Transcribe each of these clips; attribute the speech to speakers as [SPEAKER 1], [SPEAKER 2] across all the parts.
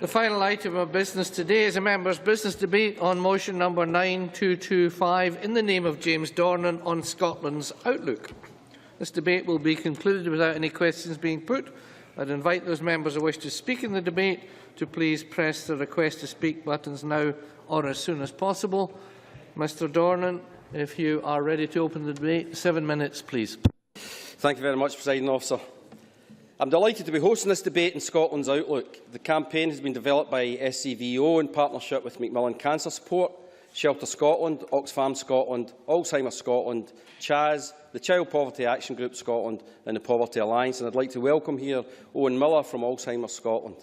[SPEAKER 1] The final item of business today is a members' business debate on motion number 9225 in the name of James Dornan on Scotland's outlook. This debate will be concluded without any questions being put. I would invite those members who wish to speak in the debate to please press the request to speak buttons now or as soon as possible. Mr Dornan, if you are ready to open the debate, 7 minutes, please.
[SPEAKER 2] Thank you very much, Presiding Officer. I'm delighted to be hosting this debate in Scotland's Outlook. The campaign has been developed by SCVO in partnership with Macmillan Cancer Support, Shelter Scotland, Oxfam Scotland, Alzheimer's Scotland, CHAS, the Child Poverty Action Group Scotland and the Poverty Alliance. And I'd like to welcome here Owen Miller from Alzheimer's Scotland.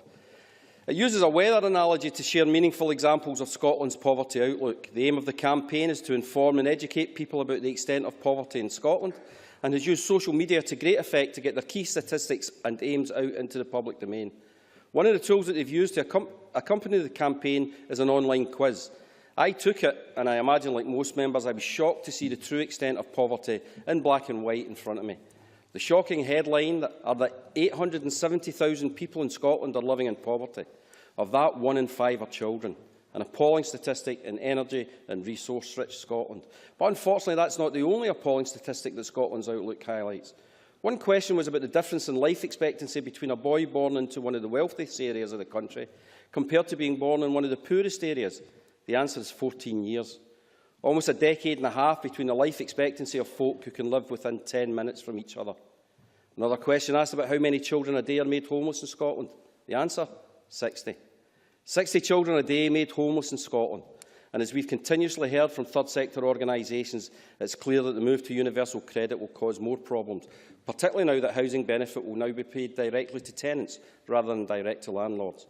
[SPEAKER 2] It uses a weather analogy to share meaningful examples of Scotland's poverty outlook. The aim of the campaign is to inform and educate people about the extent of poverty in Scotland, and has used social media to great effect to get their key statistics and aims out into the public domain. One of the tools that they've used to accompany the campaign is an online quiz. I took it, and I imagine, like most members, I was shocked to see the true extent of poverty in black and white in front of me. The shocking headline are that 870,000 people in Scotland are living in poverty. Of that, 1 in 5 are children. An appalling statistic in energy and resource-rich Scotland. But unfortunately, that's not the only appalling statistic that Scotland's Outlook highlights. One question was about the difference in life expectancy between a boy born into one of the wealthiest areas of the country compared to being born in one of the poorest areas. The answer is 14 years. Almost a decade and a half between the life expectancy of folk who can live within 10 minutes from each other. Another question asked about how many children a day are made homeless in Scotland. The answer? 60. 60 children a day made homeless in Scotland. And as we've continuously heard from third sector organisations, it's clear that the move to universal credit will cause more problems, particularly now that housing benefit will now be paid directly to tenants rather than direct to landlords.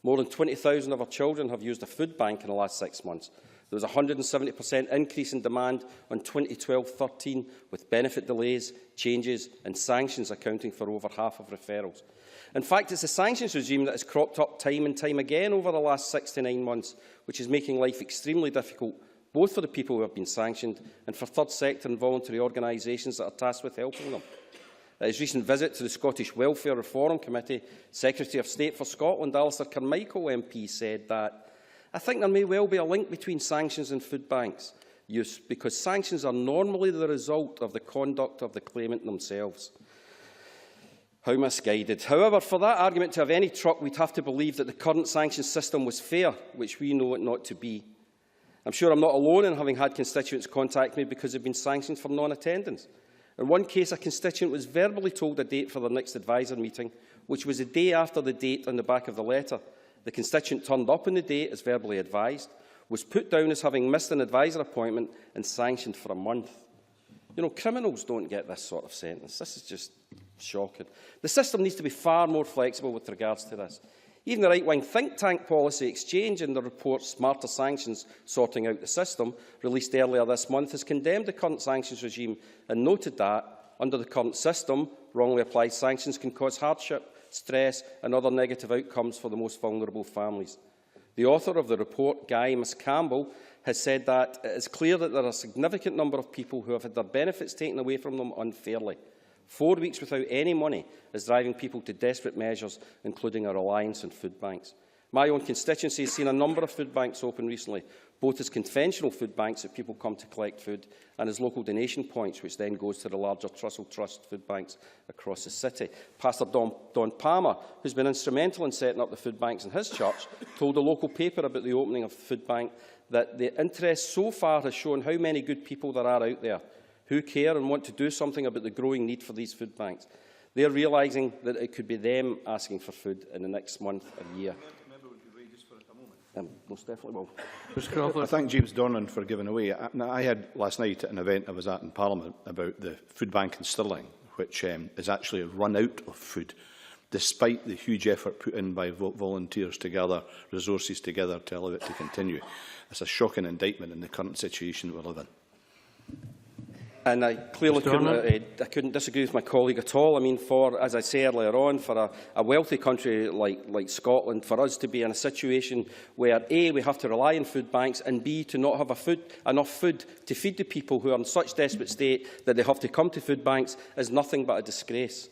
[SPEAKER 2] More than 20,000 of our children have used a food bank in the last 6 months. There was a 170% increase in demand on 2012-13, with benefit delays, changes and sanctions accounting for over half of referrals. In fact, it's the sanctions regime that has cropped up time and time again over the last 6 to 9 months, which is making life extremely difficult, both for the people who have been sanctioned and for third sector and voluntary organisations that are tasked with helping them. At his recent visit to the Scottish Welfare Reform Committee, Secretary of State for Scotland, Alistair Carmichael MP, said that, "I think there may well be a link between sanctions and food banks use, because sanctions are normally the result of the conduct of the claimant themselves." How misguided. However, for that argument to have any truck, we'd have to believe that the current sanctions system was fair, which we know it not to be. I'm sure I'm not alone in having had constituents contact me because they've been sanctioned for non-attendance. In one case, a constituent was verbally told a date for their next advisor meeting, which was a day after the date on the back of the letter. The constituent turned up on the date as verbally advised, was put down as having missed an advisor appointment and sanctioned for a month. You know, criminals don't get this sort of sentence. This is just shocking. The system needs to be far more flexible with regards to this. Even the right-wing think tank Policy Exchange, in the report Smarter Sanctions Sorting Out the System, released earlier this month, has condemned the current sanctions regime and noted that, under the current system, wrongly applied sanctions can cause hardship, stress and other negative outcomes for the most vulnerable families. The author of the report, Guy Campbell, has said that it is clear that there are a significant number of people who have had their benefits taken away from them unfairly. 4 weeks without any money is driving people to desperate measures, including a reliance on food banks. My own constituency has seen a number of food banks open recently, both as conventional food banks that people come to collect food and as local donation points, which then goes to the larger Trussell Trust food banks across the city. Pastor Don Palmer, who has been instrumental in setting up the food banks in his church, told a local paper about the opening of the food bank that the interest so far has shown how many good people there are out there who care and want to do something about the growing need for these food banks. They are realising that it could be them asking for food in the next month or year. Most definitely will.
[SPEAKER 3] I thank James Dornan for giving away. I had last night at an event I was at in Parliament about the food bank in Stirling, which is actually run out of food, despite the huge effort put in by volunteers to gather resources together to allow it to continue. It's a shocking indictment in the current situation we live in.
[SPEAKER 2] And I clearly couldn't disagree with my colleague at all. I mean, as I said earlier on, for a wealthy country like Scotland, for us to be in a situation where A, we have to rely on food banks, and B, to not have enough food to feed the people who are in such desperate state that they have to come to food banks is nothing but a disgrace.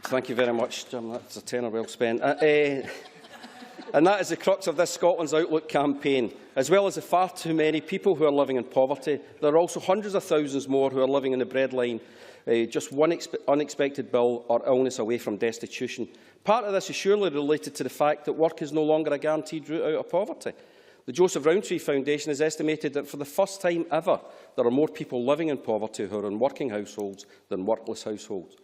[SPEAKER 2] Thank you very much, Jim. That's a tenner well spent. And that is the crux of this Scotland's Outlook campaign. As well as the far too many people who are living in poverty, there are also hundreds of thousands more who are living in the breadline, just one unexpected bill or illness away from destitution. Part of this is surely related to the fact that work is no longer a guaranteed route out of poverty. The Joseph Rowntree Foundation has estimated that for the first time ever, there are more people living in poverty who are in working households than workless households.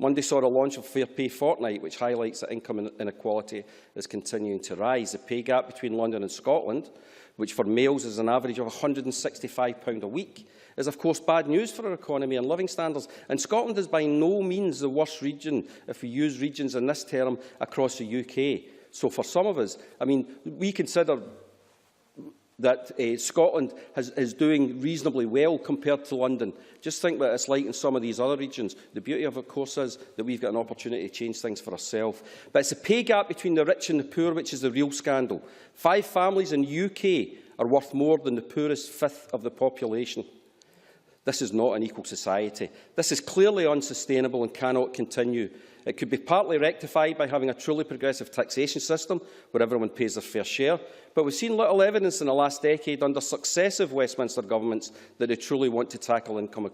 [SPEAKER 2] Monday saw the launch of Fair Pay Fortnight, which highlights that income inequality is continuing to rise. The pay gap between London and Scotland, which for males is an average of £165 a week, is of course bad news for our economy and living standards. And Scotland is by no means the worst region, if we use regions in this term, across the UK. So for some of us, I mean, we consider that Scotland is doing reasonably well compared to London. Just think what it's like in some of these other regions. The beauty of course, is that we've got an opportunity to change things for ourselves. But it's the pay gap between the rich and the poor which is the real scandal. 5 families in the UK are worth more than the poorest fifth of the population. This is not an equal society. This is clearly unsustainable and cannot continue. It could be partly rectified by having a truly progressive taxation system where everyone pays their fair share, but we've seen little evidence in the last decade under successive Westminster governments that they truly want to tackle income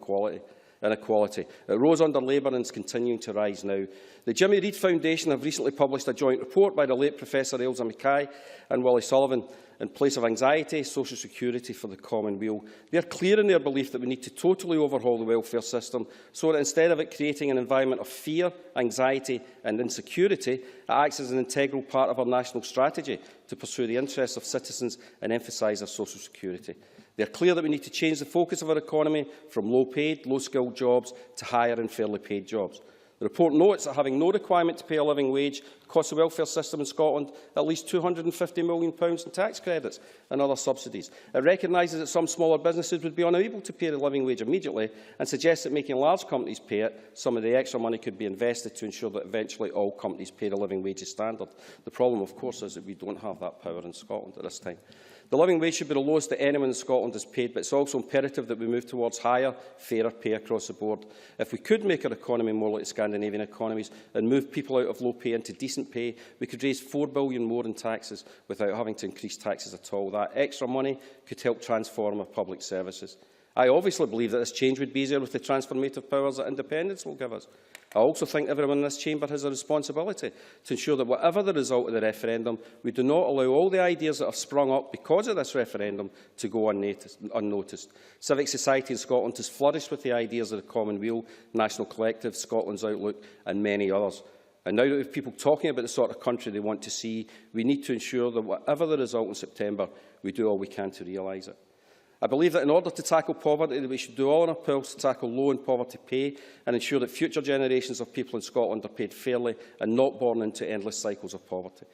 [SPEAKER 2] inequality. It rose under Labour and is continuing to rise now. The Jimmy Reid Foundation have recently published a joint report by the late Professor Ailsa Mackay and Willie Sullivan, In Place of Anxiety, Social Security for the Common Weal. They are clear in their belief that we need to totally overhaul the welfare system so that instead of it creating an environment of fear, anxiety and insecurity, it acts as an integral part of our national strategy to pursue the interests of citizens and emphasise our social security. They are clear that we need to change the focus of our economy from low-paid, low-skilled jobs to higher and fairly paid jobs. The report notes that having no requirement to pay a living wage costs the welfare system in Scotland at least £250 million in tax credits and other subsidies. It recognises that some smaller businesses would be unable to pay the living wage immediately and suggests that making large companies pay it, some of the extra money could be invested to ensure that eventually all companies pay the living wages standard. The problem, of course, is that we don't have that power in Scotland at this time. The living wage should be the lowest that anyone in Scotland is paid, but it's also imperative that we move towards higher, fairer pay across the board. If we could make our economy more like Scandinavian economies and move people out of low pay into decent pay, we could raise £4 billion more in taxes without having to increase taxes at all. That extra money could help transform our public services. I obviously believe that this change would be easier with the transformative powers that independence will give us. I also think everyone in this chamber has a responsibility to ensure that whatever the result of the referendum, we do not allow all the ideas that have sprung up because of this referendum to go unnoticed. Civic society in Scotland has flourished with the ideas of the Common Weal, National Collective, Scotland's Outlook and many others. And now that we have people talking about the sort of country they want to see, we need to ensure that whatever the result in September, we do all we can to realise it. I believe that in order to tackle poverty, we should do all in our powers to tackle low and poverty pay and ensure that future generations of people in Scotland are paid fairly and not born into endless cycles of poverty.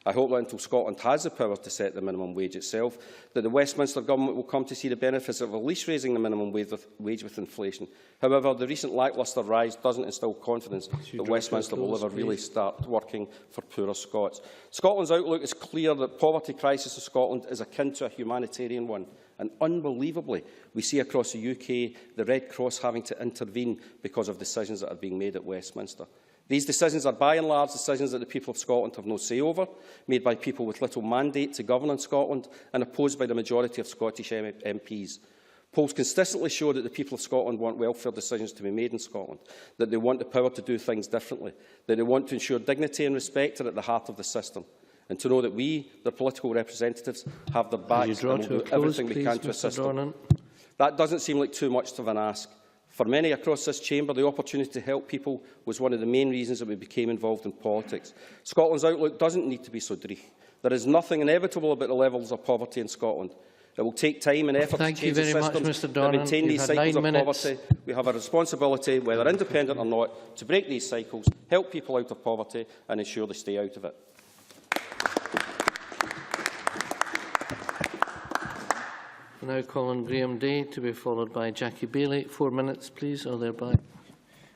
[SPEAKER 2] I hope that until Scotland has the power to set the minimum wage itself, that the Westminster Government will come to see the benefits of at least raising the minimum wage with inflation. However, the recent lacklustre rise doesn't instil confidence that Westminster will ever really start working for poorer Scots. Scotland's outlook is clear that the poverty crisis in Scotland is akin to a humanitarian one. And unbelievably, we see across the UK the Red Cross having to intervene because of decisions that are being made at Westminster. These decisions are by and large decisions that the people of Scotland have no say over, made by people with little mandate to govern in Scotland and opposed by the majority of Scottish MPs. Polls consistently show that the people of Scotland want welfare decisions to be made in Scotland, that they want the power to do things differently, that they want to ensure dignity and respect are at the heart of the system, and to know that we, their political representatives, have their backs and will do everything we can to assist them. That doesn't seem like too much of an ask. For many across this chamber, the opportunity to help people was one of the main reasons that we became involved in politics. Scotland's outlook doesn't need to be so dreich. There is nothing inevitable about the levels of poverty in Scotland. It will take time and effort to change the system to maintain these cycles of poverty. We have a responsibility, whether independent or not, to break these cycles, help people out of poverty and ensure they stay out of it.
[SPEAKER 1] Now Colin Graham-Day, to be followed by Jackie Bailey. 4 minutes, please, or thereby.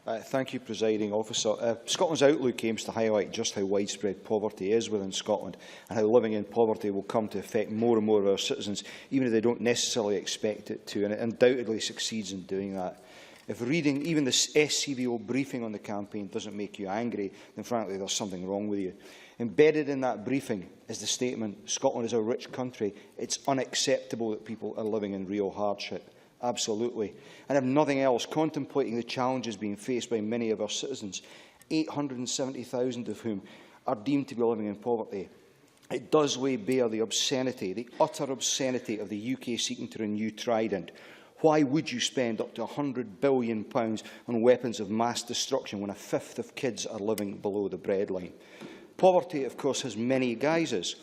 [SPEAKER 4] Thank you, Presiding Officer. Scotland's Outlook aims to highlight just how widespread poverty is within Scotland and how living in poverty will come to affect more and more of our citizens, even if they don't necessarily expect it to, and it undoubtedly succeeds in doing that. If reading even the SCVO briefing on the campaign doesn't make you angry, then frankly there's something wrong with you. Embedded in that briefing is the statement, Scotland is a rich country. It's unacceptable that people are living in real hardship. Absolutely. And if nothing else, contemplating the challenges being faced by many of our citizens, 870,000 of whom are deemed to be living in poverty, it does lay bare the obscenity, the utter obscenity of the UK seeking to renew Trident. Why would you spend up to £100 billion on weapons of mass destruction when a fifth of kids are living below the breadline? Poverty, of course, has many guises.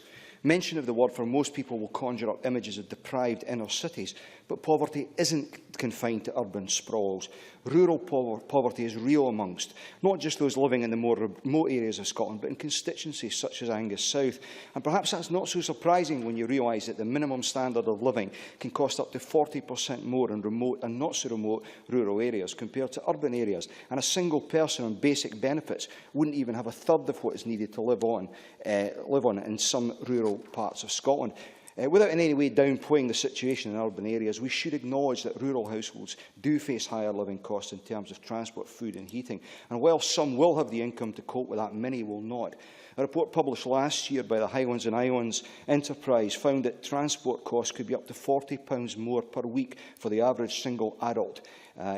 [SPEAKER 4] Mention of the word for most people will conjure up images of deprived inner cities, but poverty isn't confined to urban sprawls. Rural poverty is real amongst not just those living in the more remote areas of Scotland, but in constituencies such as Angus South. And perhaps that's not so surprising when you realise that the minimum standard of living can cost up to 40% more in remote and not so remote rural areas compared to urban areas. And a single person on basic benefits wouldn't even have a third of what is needed to live on in some rural parts of Scotland. Without in any way downplaying the situation in urban areas, we should acknowledge that rural households do face higher living costs in terms of transport, food and heating. And while some will have the income to cope with that, many will not. A report published last year by the Highlands and Islands enterprise found that transport costs could be up to £40 more per week for the average single adult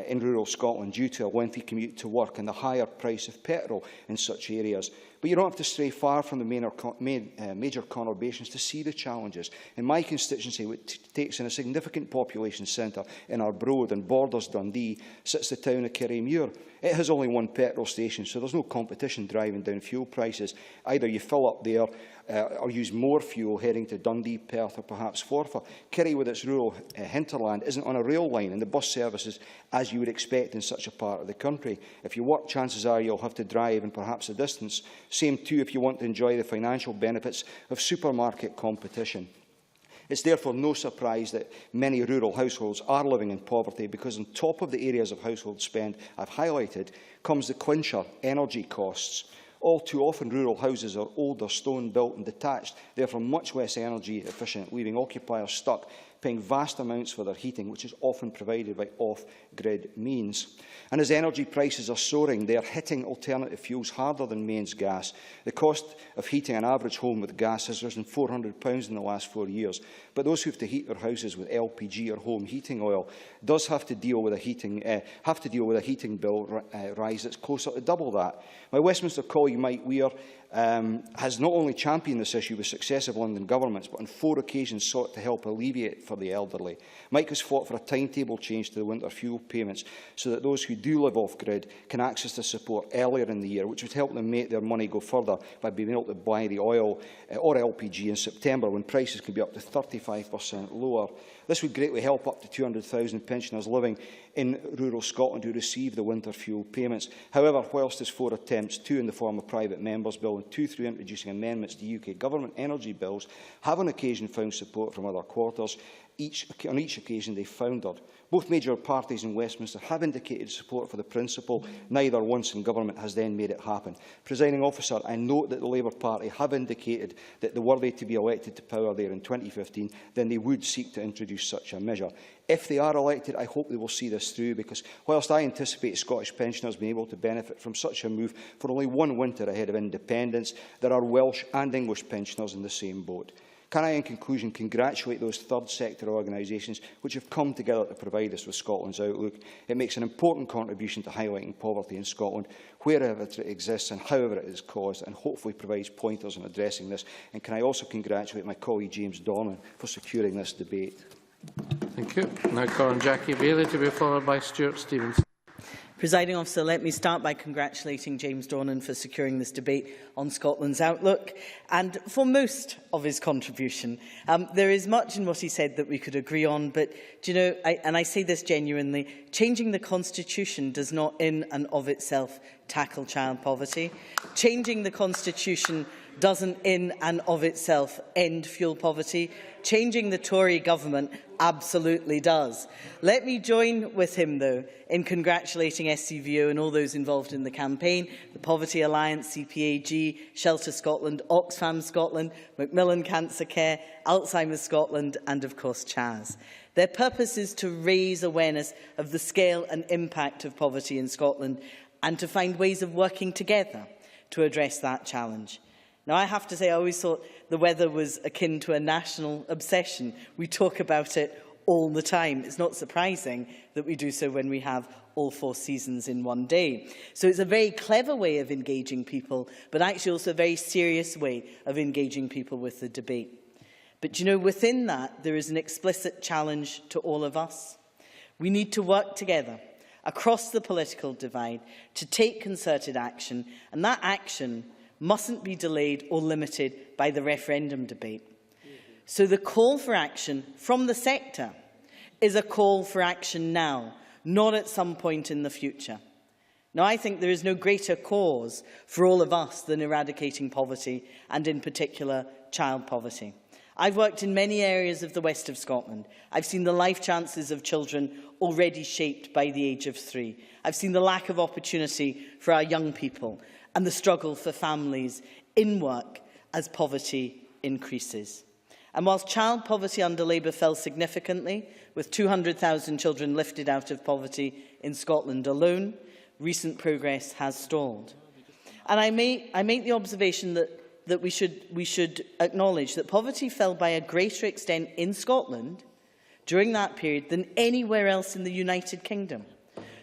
[SPEAKER 4] in rural Scotland due to a lengthy commute to work and the higher price of petrol in such areas. But you don't have to stray far from the major conurbations to see the challenges. In my constituency, which takes in a significant population centre in Arbroath and borders Dundee, sits the town of Kirriemuir. It has only one petrol station, so there's no competition driving down fuel prices. Either you fill up there or use more fuel heading to Dundee, Perth or perhaps Forfar. Kirrie, with its rural hinterland, isn't on a rail line and the bus services as you would expect in such a part of the country. If you work, chances are you'll have to drive and perhaps a distance. Same too if you want to enjoy the financial benefits of supermarket competition. It's therefore no surprise that many rural households are living in poverty because on top of the areas of household spend I've highlighted comes the clincher, energy costs. All too often rural houses are older, stone-built and detached, therefore much less energy efficient, leaving occupiers stuck paying vast amounts for their heating, which is often provided by off-grid means. And as energy prices are soaring, they are hitting alternative fuels harder than mains gas. The cost of heating an average home with gas has risen £400 in the last 4 years. But those who have to heat their houses with LPG or home heating oil does have to deal with a heating bill rise that's closer to double that. My Westminster colleague Mike Weir has not only championed this issue with successive London governments, but on 4 occasions sought to help alleviate it for the elderly. Mike has fought for a timetable change to the winter fuel payments so that those who do live off-grid can access the support earlier in the year, which would help them make their money go further by being able to buy the oil or LPG in September when prices can be up to 35% lower. This would greatly help up to 200,000 pensioners living in rural Scotland who receive the winter fuel payments. However, whilst there's 4 attempts, 2 in the form of private members' bill and 2 through introducing amendments to UK government energy bills, have on occasion found support from other quarters, on each occasion they foundered. Both major parties in Westminster have indicated support for the principle. Neither once in government has then made it happen. Presiding officer, I note that the Labour Party have indicated that were they to be elected to power there in 2015, then they would seek to introduce such a measure. If they are elected, I hope they will see this through, because whilst I anticipate Scottish pensioners being able to benefit from such a move for only one winter ahead of independence, there are Welsh and English pensioners in the same boat. Can I, in conclusion, congratulate those third sector organisations which have come together to provide us with Scotland's outlook. It makes an important contribution to highlighting poverty in Scotland, wherever it exists and however it is caused, and hopefully provides pointers on addressing this. And can I also congratulate my colleague James Dornan for securing this debate.
[SPEAKER 1] Thank you. Now Corin Jackie Bailey to be followed by Stuart Stevenson.
[SPEAKER 5] Presiding officer, let me start by congratulating James Dornan for securing this debate on Scotland's outlook and for most of his contribution. There is much in what he said that we could agree on, but do you know, and I say this genuinely, changing the Constitution does not in and of itself tackle child poverty. Changing the Constitution doesn't in and of itself end fuel poverty. Changing the Tory government absolutely does. Let me join with him, though, in congratulating SCVO and all those involved in the campaign, the Poverty Alliance, CPAG, Shelter Scotland, Oxfam Scotland, Macmillan Cancer Care, Alzheimer's Scotland and, of course, CHAS. Their purpose is to raise awareness of the scale and impact of poverty in Scotland and to find ways of working together to address that challenge. Now, I have to say, I always thought the weather was akin to a national obsession. We talk about it all the time. It's not surprising that we do so when we have all 4 seasons in one day. So it's a very clever way of engaging people, but actually also a very serious way of engaging people with the debate. But, you know, within that, there is an explicit challenge to all of us. We need to work together across the political divide to take concerted action, and that action mustn't be delayed or limited by the referendum debate. So the call for action from the sector is a call for action now, not at some point in the future. Now, I think there is no greater cause for all of us than eradicating poverty, and in particular, child poverty. I've worked in many areas of the west of Scotland. I've seen the life chances of children already shaped by the age of 3. I've seen the lack of opportunity for our young people and the struggle for families in work as poverty increases. And whilst child poverty under Labour fell significantly, with 200,000 children lifted out of poverty in Scotland alone, recent progress has stalled. And I make the observation that we should acknowledge that poverty fell by a greater extent in Scotland during that period than anywhere else in the United Kingdom.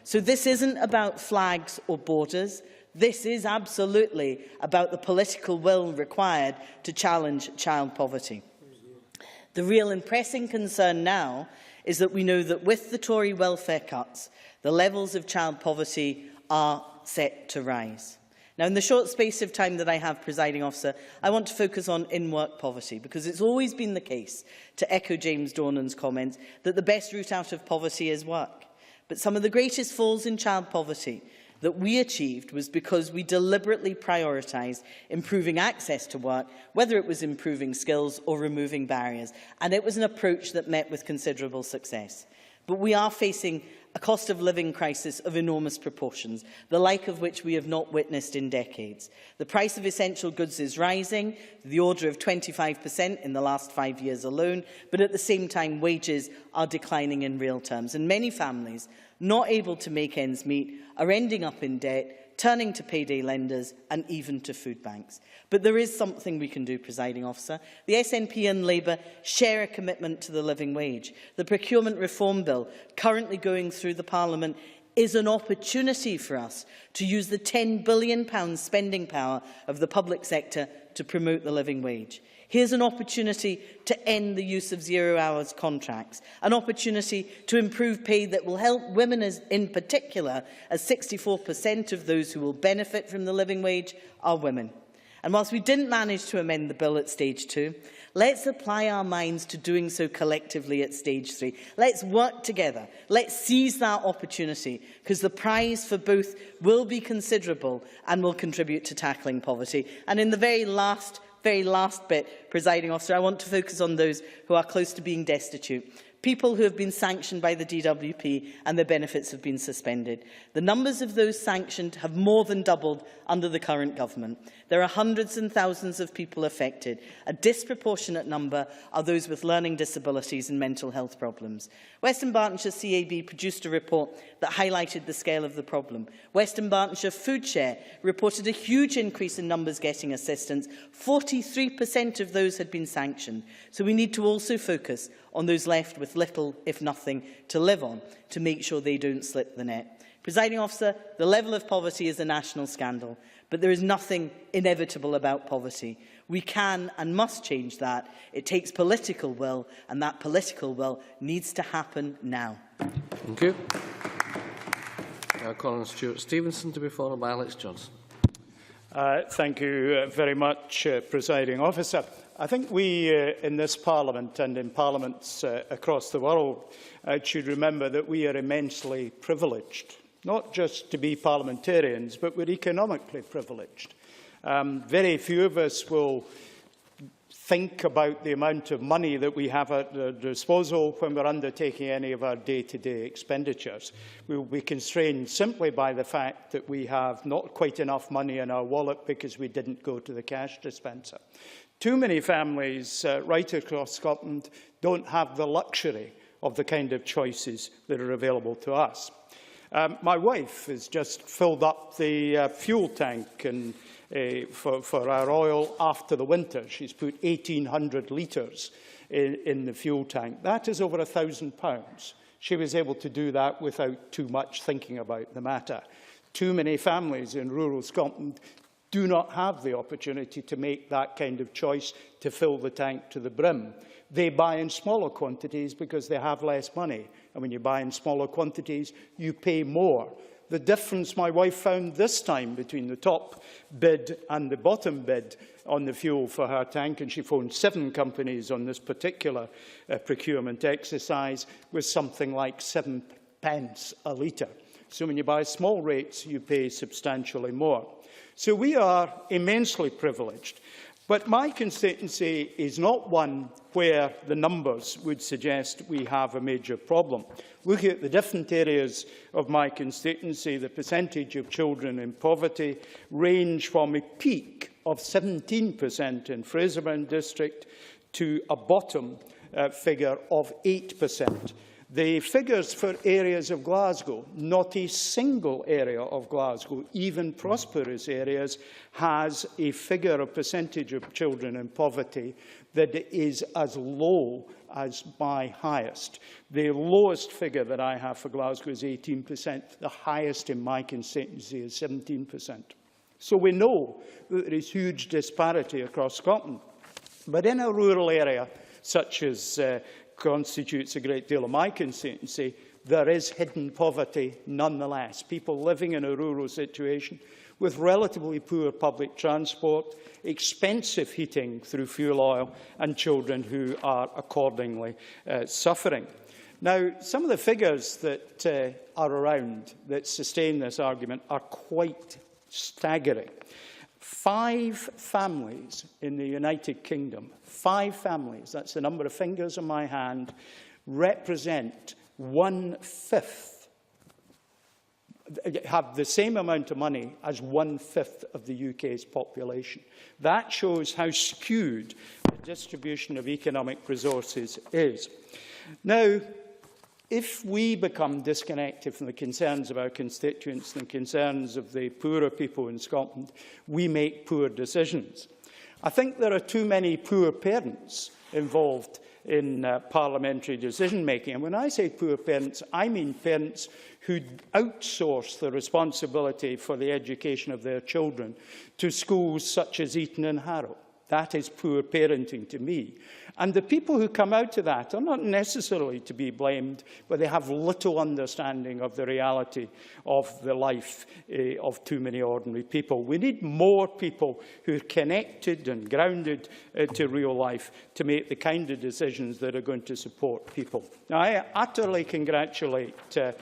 [SPEAKER 5] So this isn't about flags or borders. This is absolutely about the political will required to challenge child poverty. The real and pressing concern now is that we know that with the Tory welfare cuts, the levels of child poverty are set to rise. Now, in the short space of time that I have, Presiding Officer, I want to focus on in-work poverty, because it's always been the case, to echo James Dornan's comments, that the best route out of poverty is work. But some of the greatest falls in child poverty that we achieved was because we deliberately prioritised improving access to work, whether it was improving skills or removing barriers, and it was an approach that met with considerable success. But we are facing a cost of living crisis of enormous proportions, the like of which we have not witnessed in decades. The price of essential goods is rising, the order of 25% in the last 5 years alone, but at the same time wages are declining in real terms, and many families, not able to make ends meet, are ending up in debt, turning to payday lenders and even to food banks. But there is something we can do, Presiding Officer. The SNP and Labour share a commitment to the living wage. The procurement reform bill, currently going through the Parliament, is an opportunity for us to use the £10 billion spending power of the public sector to promote the living wage. Here's an opportunity to end the use of zero-hours contracts, an opportunity to improve pay that will help women in particular, as 64% of those who will benefit from the living wage are women. And whilst we didn't manage to amend the bill at stage 2, let's apply our minds to doing so collectively at stage 3. Let's work together. Let's seize that opportunity, because the prize for both will be considerable and will contribute to tackling poverty. And in the very last bit, Presiding Officer, I want to focus on those who are close to being destitute. People who have been sanctioned by the DWP and their benefits have been suspended. The numbers of those sanctioned have more than doubled under the current government. There are hundreds and thousands of people affected. A disproportionate number are those with learning disabilities and mental health problems. Western Bartonshire CAB produced a report that highlighted the scale of the problem. Western Bartonshire Food Share reported a huge increase in numbers getting assistance. 43% of those had been sanctioned. So we need to also focus on those left with little, if nothing, to live on, to make sure they don't slip the net. Presiding Officer, the level of poverty is a national scandal, but there is nothing inevitable about poverty. We can and must change that. It takes political will, and that political will needs to happen now.
[SPEAKER 1] Thank you. Colin Stewart-Stevenson, to be followed by Alex Johnson.
[SPEAKER 6] Thank you very much, Presiding Officer. I think we in this Parliament and in parliaments across the world should remember that we are immensely privileged, not just to be parliamentarians, but we're economically privileged. Very few of us will think about the amount of money that we have at our disposal when we're undertaking any of our day-to-day expenditures. We will be constrained simply by the fact that we have not quite enough money in our wallet because we didn't go to the cash dispenser. Too many families right across Scotland don't have the luxury of the kind of choices that are available to us. My wife has just filled up the fuel tank for our oil after the winter. She's put 1,800 litres in the fuel tank. That is over £1,000. She was able to do that without too much thinking about the matter. Too many families in rural Scotland do not have the opportunity to make that kind of choice to fill the tank to the brim. They buy in smaller quantities because they have less money. And when you buy in smaller quantities, you pay more. The difference my wife found this time between the top bid and the bottom bid on the fuel for her tank, and she phoned 7 companies on this particular procurement exercise, was something like 7 pence a litre. So when you buy small rates, you pay substantially more. So we are immensely privileged. But my constituency is not one where the numbers would suggest we have a major problem. Looking at the different areas of my constituency, the percentage of children in poverty range from a peak of 17% in Fraserburgh district to a bottom figure of 8%. The figures for areas of Glasgow, not a single area of Glasgow, even prosperous areas, has a figure of percentage of children in poverty that is as low as my highest. The lowest figure that I have for Glasgow is 18%. The highest in my constituency is 17%. So we know that there is huge disparity across Scotland. But in a rural area, such as constitutes a great deal of my constituency, there is hidden poverty nonetheless. People living in a rural situation with relatively poor public transport, expensive heating through fuel oil, and children who are accordingly suffering. Now, some of the figures that are around that sustain this argument are quite staggering. 5 families in the United Kingdom, 5 families, that's the number of fingers on my hand, represent 1/5, have the same amount of money as 1/5 of the UK's population. That shows how skewed the distribution of economic resources is. Now, if we become disconnected from the concerns of our constituents and the concerns of the poorer people in Scotland, we make poor decisions. I think there are too many poor parents involved in parliamentary decision-making. And when I say poor parents, I mean parents who outsource the responsibility for the education of their children to schools such as Eton and Harrow. That is poor parenting to me. And the people who come out of that are not necessarily to be blamed, but they have little understanding of the reality of the life of too many ordinary people. We need more people who are connected and grounded to real life to make the kind of decisions that are going to support people. Now, I utterly congratulate the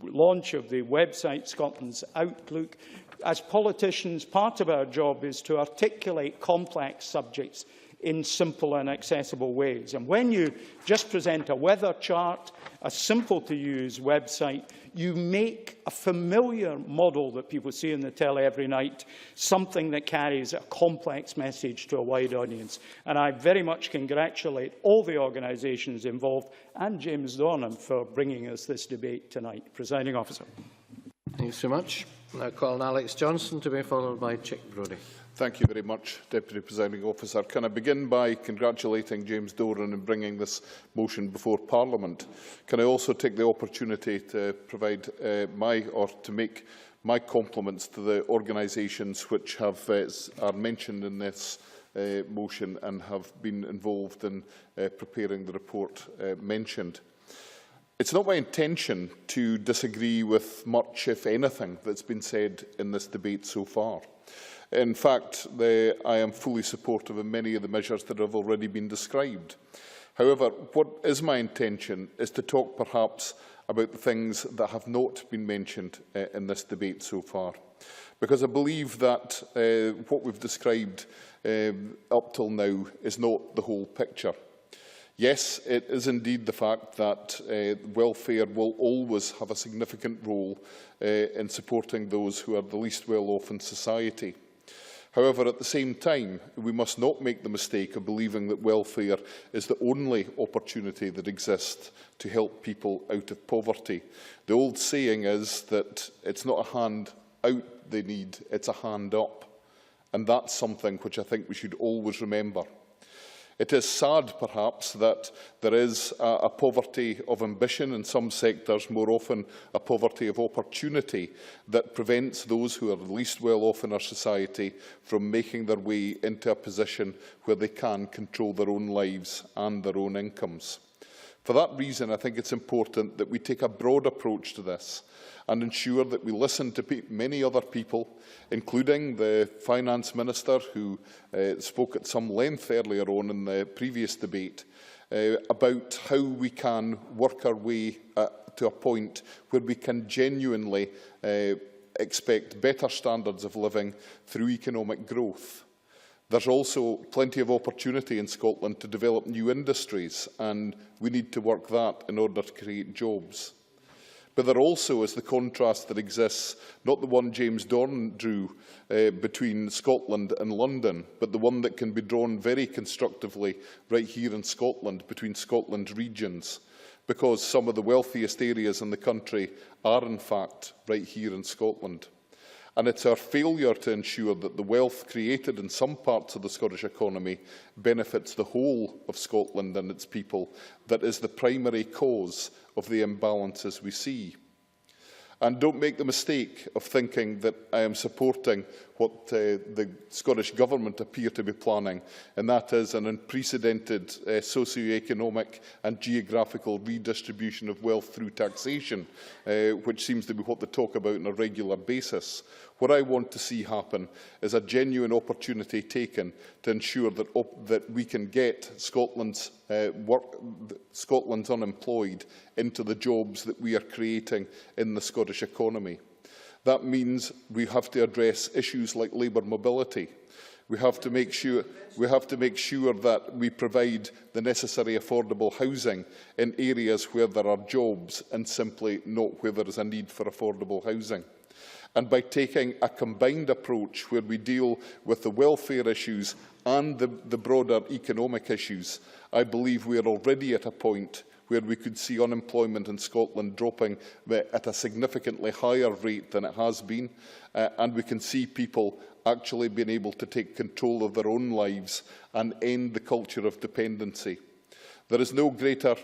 [SPEAKER 6] launch of the website Scotland's Outlook. As politicians, part of our job is to articulate complex subjects in simple and accessible ways. And when you just present a weather chart, a simple-to-use website, you make a familiar model that people see on the telly every night something that carries a complex message to a wide audience. And I very much congratulate all the organisations involved and James Dornan for bringing us this debate tonight. Presiding Officer.
[SPEAKER 1] Thanks so much. Now call on Alex Johnson to be followed by Chick Brodie.
[SPEAKER 7] Thank you very much, Deputy Presiding Officer. Can I begin by congratulating James Doran in bringing this motion before Parliament? Can I also take the opportunity to provide to make my compliments to the organisations which are mentioned in this motion and have been involved in preparing the report mentioned. It's not my intention to disagree with much, if anything, that's been said in this debate so far. In fact, I am fully supportive of many of the measures that have already been described. However, what is my intention is to talk perhaps about the things that have not been mentioned in this debate so far. Because I believe that what we've described up till now is not the whole picture. Yes, it is indeed the fact that welfare will always have a significant role in supporting those who are the least well off in society. However, at the same time, we must not make the mistake of believing that welfare is the only opportunity that exists to help people out of poverty. The old saying is that it's not a hand out they need, it's a hand up. And that's something which I think we should always remember. It is sad, perhaps, that there is a poverty of ambition in some sectors, more often a poverty of opportunity, that prevents those who are least well off in our society from making their way into a position where they can control their own lives and their own incomes. For that reason, I think it's important that we take a broad approach to this and ensure that we listen to many other people, including the Finance Minister, who spoke at some length earlier on in the previous debate, about how we can work our way to a point where we can genuinely expect better standards of living through economic growth. There's also plenty of opportunity in Scotland to develop new industries, and we need to work that in order to create jobs. But there also is the contrast that exists, not the one James Dornan drew between Scotland and London, but the one that can be drawn very constructively right here in Scotland, between Scotland's regions, because some of the wealthiest areas in the country are in fact right here in Scotland. And it's our failure to ensure that the wealth created in some parts of the Scottish economy benefits the whole of Scotland and its people that is the primary cause of the imbalances we see. And don't make the mistake of thinking that I am supporting what the Scottish Government appear to be planning, and that is an unprecedented socio-economic and geographical redistribution of wealth through taxation, which seems to be what they talk about on a regular basis. What I want to see happen is a genuine opportunity taken to ensure that we can get Scotland's unemployed into the jobs that we are creating in the Scottish economy. That means we have to address issues like labour mobility. We have to make sure that we provide the necessary affordable housing in areas where there are jobs and simply not where there is a need for affordable housing. And by taking a combined approach where we deal with the welfare issues and the broader economic issues, I believe we are already at a point where we could see unemployment in Scotland dropping at a significantly higher rate than it has been, and we can see people actually being able to take control of their own lives and end the culture of dependency. There is no greater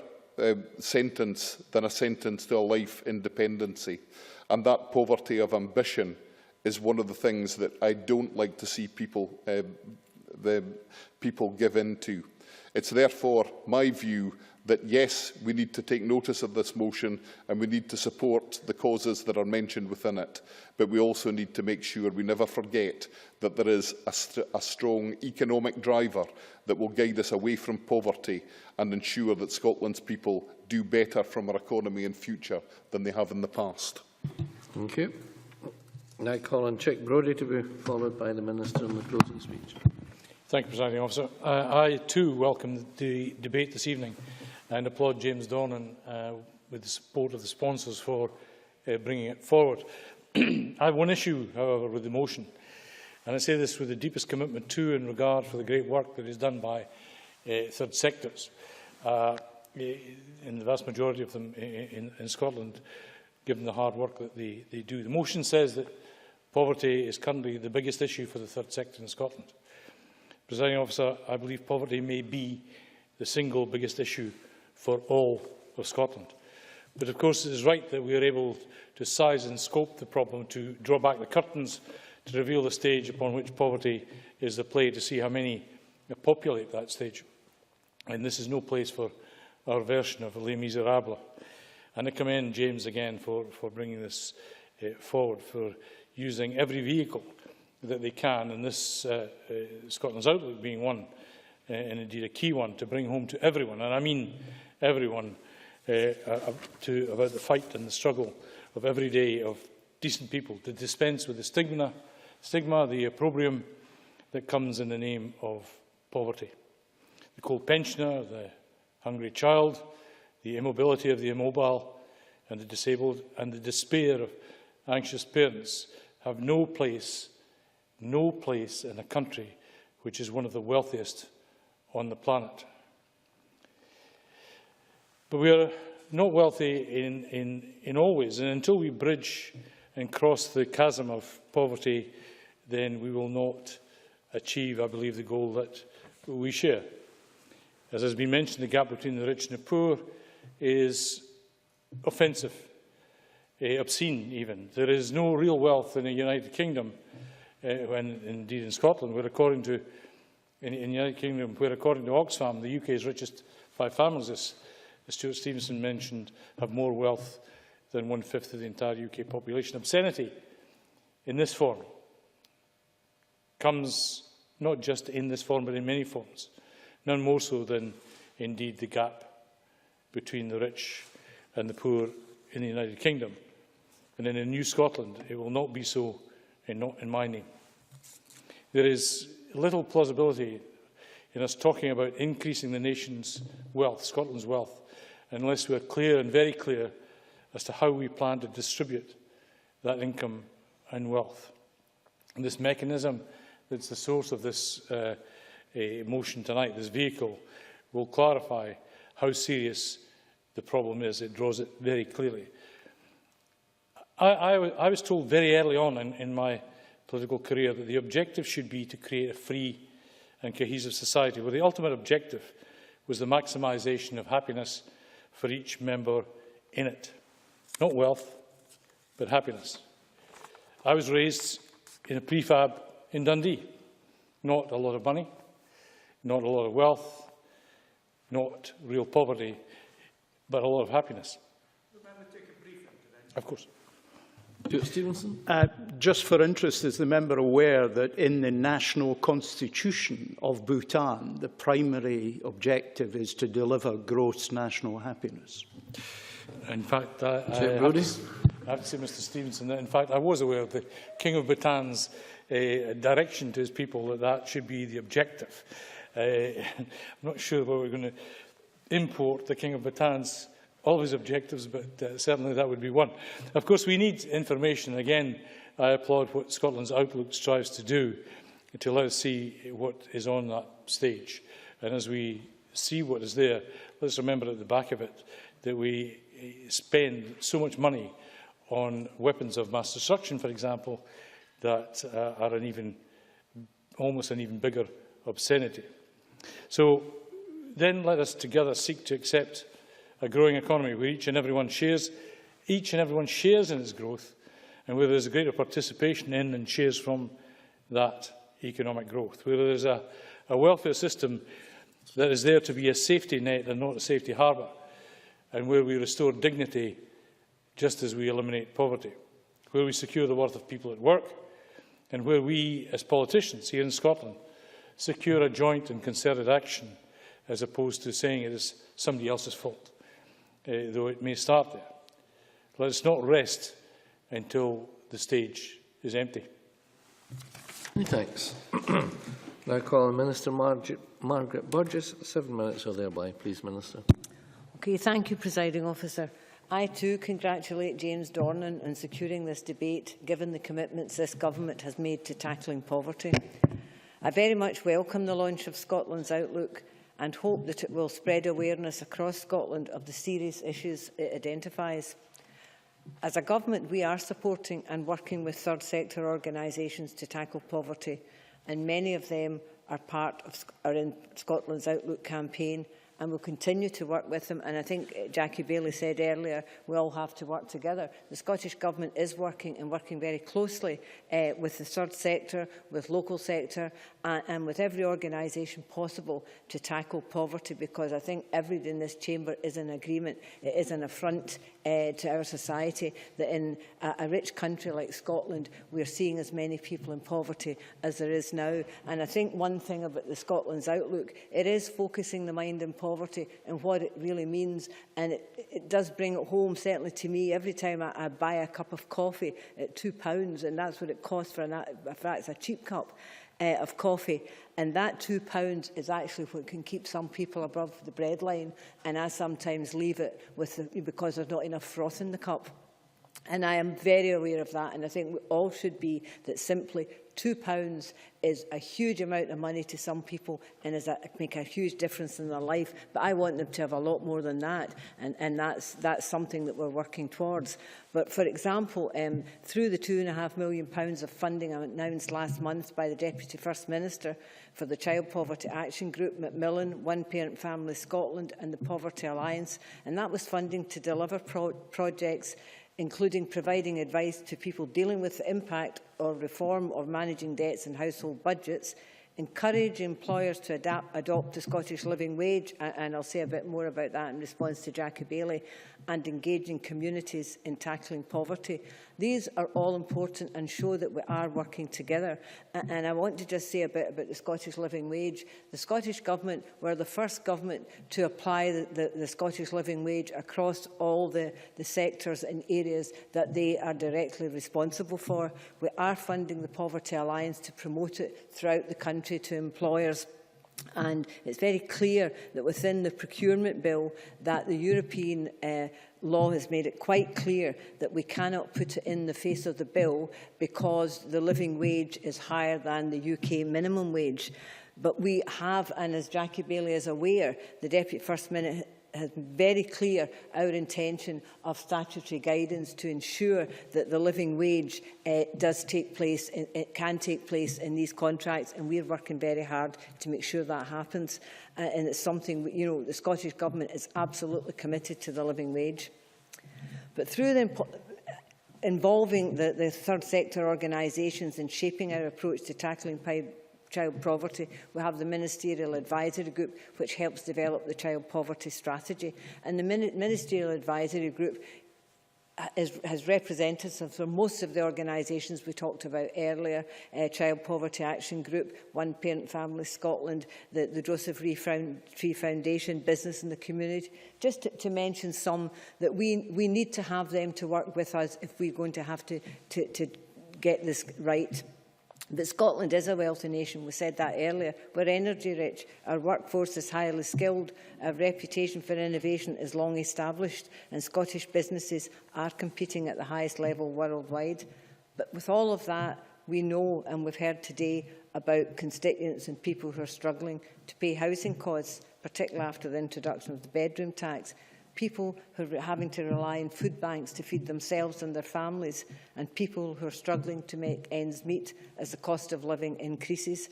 [SPEAKER 7] sentence than a sentence to a life in dependency. And that poverty of ambition is one of the things that I don't like to see people give in to. It's therefore my view that, yes, we need to take notice of this motion and we need to support the causes that are mentioned within it, but we also need to make sure we never forget that there is a strong economic driver that will guide us away from poverty and ensure that Scotland's people do better from our economy in future than they have in the past.
[SPEAKER 1] Thank you. Now call on Chick Brodie to be followed by the Minister in the closing speech.
[SPEAKER 8] Thank you, Presiding Officer. I too welcome the debate this evening and applaud James Dornan with the support of the sponsors for bringing it forward. I have one issue, however, with the motion, and I say this with the deepest commitment to and regard for the great work that is done by third sectors, in the vast majority of them in Scotland, given the hard work that they do. The motion says that poverty is currently the biggest issue for the third sector in Scotland. Presiding Officer, I believe poverty may be the single biggest issue for all of Scotland. But of course it is right that we are able to size and scope the problem, to draw back the curtains, to reveal the stage upon which poverty is the play, to see how many populate that stage. And this is no place for our version of Les Miserables. And I commend James again for bringing this forward, for using every vehicle that they can, and this Scotland's Outlook being one, and indeed a key one, to bring home to everyone, and I mean everyone, about the fight and the struggle of every day of decent people to dispense with the stigma, the opprobrium that comes in the name of poverty. The cold pensioner, the hungry child, the immobility of the immobile and the disabled, and the despair of anxious parents have no place in a country which is one of the wealthiest on the planet. But we are not wealthy in all ways, and until we bridge and cross the chasm of poverty, then we will not achieve, I believe, the goal that we share. As has been mentioned, the gap between the rich and the poor is offensive, obscene even. There is no real wealth in the United Kingdom, when indeed in Scotland, where according to in the United Kingdom, where according to Oxfam, the UK's richest 5 families, as Stuart Stevenson mentioned, have more wealth than 1/5 of the entire UK population. Obscenity in this form comes not just in this form, but in many forms, none more so than indeed the gap between the rich and the poor in the United Kingdom. And in a new Scotland, it will not be so in my name. There is little plausibility in us talking about increasing the nation's wealth, Scotland's wealth, unless we are clear and very clear as to how we plan to distribute that income and wealth. And this mechanism that's the source of this motion tonight, this vehicle, will clarify how serious the problem is. It draws it very clearly. I was told very early on in my political career that the objective should be to create a free and cohesive society, where the ultimate objective was the maximisation of happiness for each member in it. Not wealth, but happiness. I was raised in a prefab in Dundee. Not a lot of money, not a lot of wealth, not real poverty, but a lot of happiness. Of course.
[SPEAKER 1] Stuart Stevenson.
[SPEAKER 6] Just for interest, is the member aware that in the national constitution of Bhutan, the primary objective is to deliver gross national happiness?
[SPEAKER 8] In fact, I have to say, Mr Stevenson, that in fact I was aware of the King of Bhutan's direction to his people that that should be the objective. I'm not sure whether we're going to import the King of Bhutan's all his objectives, but certainly that would be one. Of course, we need information. Again, I applaud what Scotland's Outlook strives to do, to let us see what is on that stage. And as we see what is there, let's remember at the back of it that we spend so much money on weapons of mass destruction, for example, that are almost an even bigger obscenity. So then let us together seek to accept a growing economy where each and everyone shares in its growth, and where there is a greater participation in and shares from that economic growth, where there is a welfare system that is there to be a safety net and not a safety harbour, and where we restore dignity just as we eliminate poverty, where we secure the worth of people at work, and where we, as politicians here in Scotland, secure a joint and concerted action as opposed to saying it is somebody else's fault. Though it may start there. Let us not rest until the stage is empty.
[SPEAKER 1] Many thanks. Now call on Minister Margaret Burgess. 7 minutes or thereby, please, Minister.
[SPEAKER 9] Okay, thank you, Presiding Officer. I too congratulate James Dornan on securing this debate, given the commitments this government has made to tackling poverty. I very much welcome the launch of Scotland's Outlook and hope that it will spread awareness across Scotland of the serious issues it identifies. As a government, we are supporting and working with third sector organisations to tackle poverty, and many of them are in Scotland's Outlook campaign, and will continue to work with them. And I think Jackie Bailey said earlier, we all have to work together. The Scottish Government is working very closely with the third sector, with local sector, and with every organisation possible to tackle poverty, because I think everybody in this chamber is in agreement. It is an affront to our society, that in a rich country like Scotland, we are seeing as many people in poverty as there is now. And I think one thing about the Scotland's Outlook, it is focusing the mind on poverty and what it really means. And it does bring it home, certainly to me, every time I buy a cup of coffee at £2, and that's what it costs for it's a cheap cup of coffee. And that £2 is actually what can keep some people above the breadline. And I sometimes leave it because there's not enough froth in the cup. And I am very aware of that. And I think we all should be that simply £2 is a huge amount of money to some people and make a huge difference in their life. But I want them to have a lot more than that. And that's something that we're working towards. But for example, through the £2.5 million of funding announced last month by the Deputy First Minister for the Child Poverty Action Group, Macmillan, One Parent Family Scotland and the Poverty Alliance, and that was funding to deliver projects including providing advice to people dealing with the impact or reform of managing debts and household budgets, encourage employers to adopt the Scottish Living Wage, and I'll say a bit more about that in response to Jackie Bailey, and engaging communities in tackling poverty. These are all important and show that we are working together. And I want to just say a bit about the Scottish Living Wage. The Scottish Government were the first government to apply the Scottish Living Wage across all the sectors and areas that they are directly responsible for. We are funding the Poverty Alliance to promote it throughout the country to employers. And it's very clear that within the procurement bill that the European law has made it quite clear that we cannot put it in the face of the bill because the living wage is higher than the UK minimum wage. But we have, and as Jackie Bailey is aware, the Deputy First Minister has been very clear our intention of statutory guidance to ensure that the living wage does take place, it can take place in these contracts, and we're working very hard to make sure that happens. And it's something, you know, the Scottish Government is absolutely committed to the living wage. But through involving the third sector organisations in shaping our approach to tackling child poverty, we have the Ministerial Advisory Group, which helps develop the child poverty strategy. And the Ministerial Advisory Group has representatives from most of the organisations we talked about earlier, Child Poverty Action Group, One Parent Family Scotland, the Joseph Tree Foundation, Business in the Community, just to mention some that we need to have them to work with us if we're going to have to get this right. But Scotland is a wealthy nation, we said that earlier. We're energy rich, our workforce is highly skilled, our reputation for innovation is long established, and Scottish businesses are competing at the highest level worldwide. But with all of that, we know, and we've heard today, about constituents and people who are struggling to pay housing costs, particularly after the introduction of the bedroom tax. People who are having to rely on food banks to feed themselves and their families, and people who are struggling to make ends meet as the cost of living increases.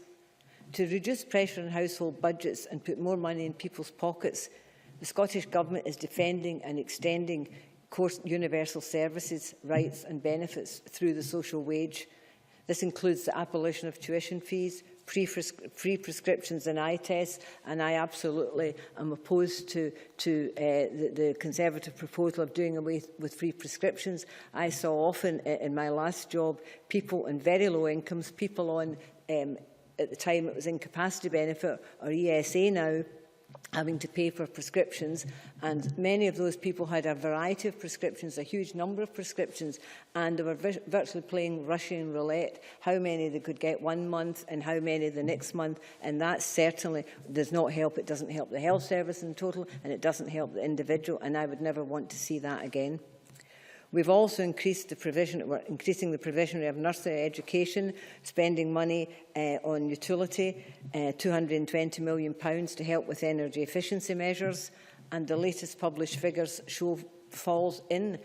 [SPEAKER 9] To reduce pressure on household budgets and put more money in people's pockets, the Scottish Government is defending and extending universal services, rights and benefits through the social wage. This includes the abolition of tuition fees, free prescriptions and eye tests, and I absolutely am opposed to the Conservative proposal of doing away with free prescriptions. I saw often in my last job people on very low incomes, people on, at the time it was incapacity benefit or ESA now, having to pay for prescriptions, and many of those people had a variety of prescriptions, a huge number of prescriptions, and they were virtually playing Russian roulette, how many they could get one month and how many the next month, and that certainly does not help. It doesn't help the health service in total, and it doesn't help the individual, and I would never want to see that again. We've also increased the provision, we're increasing the provision of nursery education, spending money on utility, £220 million to help with energy efficiency measures, and the latest published figures show falls in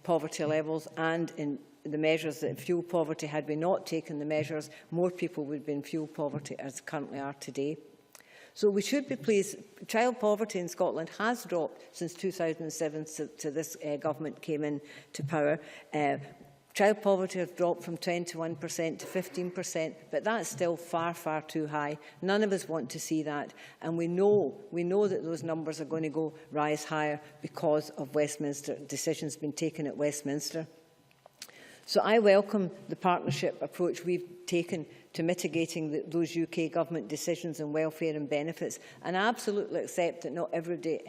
[SPEAKER 9] poverty levels and in the measures that fuel poverty. Had we not taken the measures, more people would be in fuel poverty as currently are today. So we should be pleased. Child poverty in Scotland has dropped since 2007 to this government came into power. Child poverty has dropped from 21% to 15%, but that's still far, far too high. None of us want to see that, and we know that those numbers are going to rise higher because of Westminster decisions being taken at Westminster. So I welcome the partnership approach we've taken to mitigating those UK government decisions on welfare and benefits, and I absolutely accept that not everybody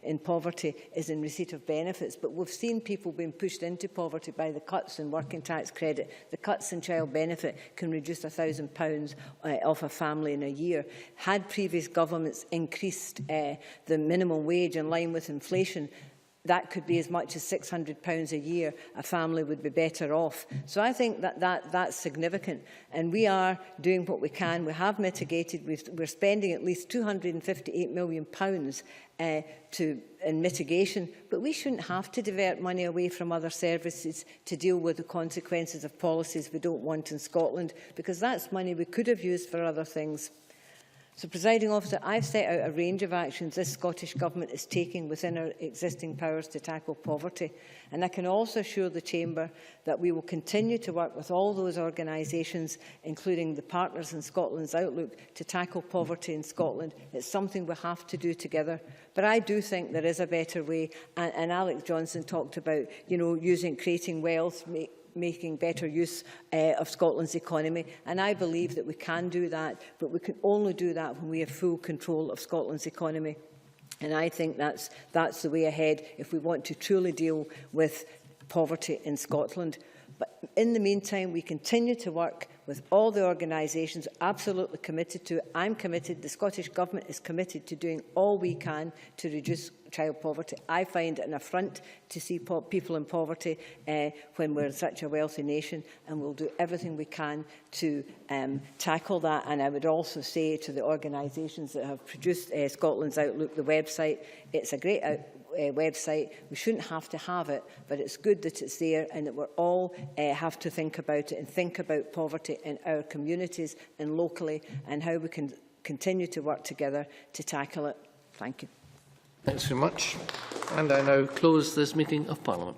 [SPEAKER 9] in poverty is in receipt of benefits, but we've seen people being pushed into poverty by the cuts in working tax credit. The cuts in child benefit can reduce £1,000 off a family in a year. Had previous governments increased the minimum wage in line with inflation, that could be as much as £600 a year. A family would be better off. So I think that's significant. And we are doing what we can. We have mitigated. We're spending at least £258 million in mitigation. But we shouldn't have to divert money away from other services to deal with the consequences of policies we don't want in Scotland, because that's money we could have used for other things. So, Presiding Officer, I've set out a range of actions this Scottish Government is taking within our existing powers to tackle poverty. And I can also assure the Chamber that we will continue to work with all those organisations, including the partners in Scotland's Outlook, to tackle poverty in Scotland. It's something we have to do together. But I do think there is a better way. And Alex Johnson talked about, creating wealth, making better use of Scotland's economy, and I believe that we can do that, but we can only do that when we have full control of Scotland's economy. And I think that's the way ahead if we want to truly deal with poverty in Scotland. But in the meantime, we continue to work with all the organisations absolutely committed to it. I'm committed, the Scottish Government is committed to doing all we can to reduce child poverty. I find it an affront to see people in poverty when we're such a wealthy nation, and we'll do everything we can to tackle that. And I would also say to the organisations that have produced Scotland's Outlook, the website, it's a great website. We shouldn't have to have it, but it's good that it's there, and that we all have to think about it and think about poverty in our communities and locally, and how we can continue to work together to tackle it. Thank you.
[SPEAKER 1] Thanks very much. And I now close this meeting of Parliament.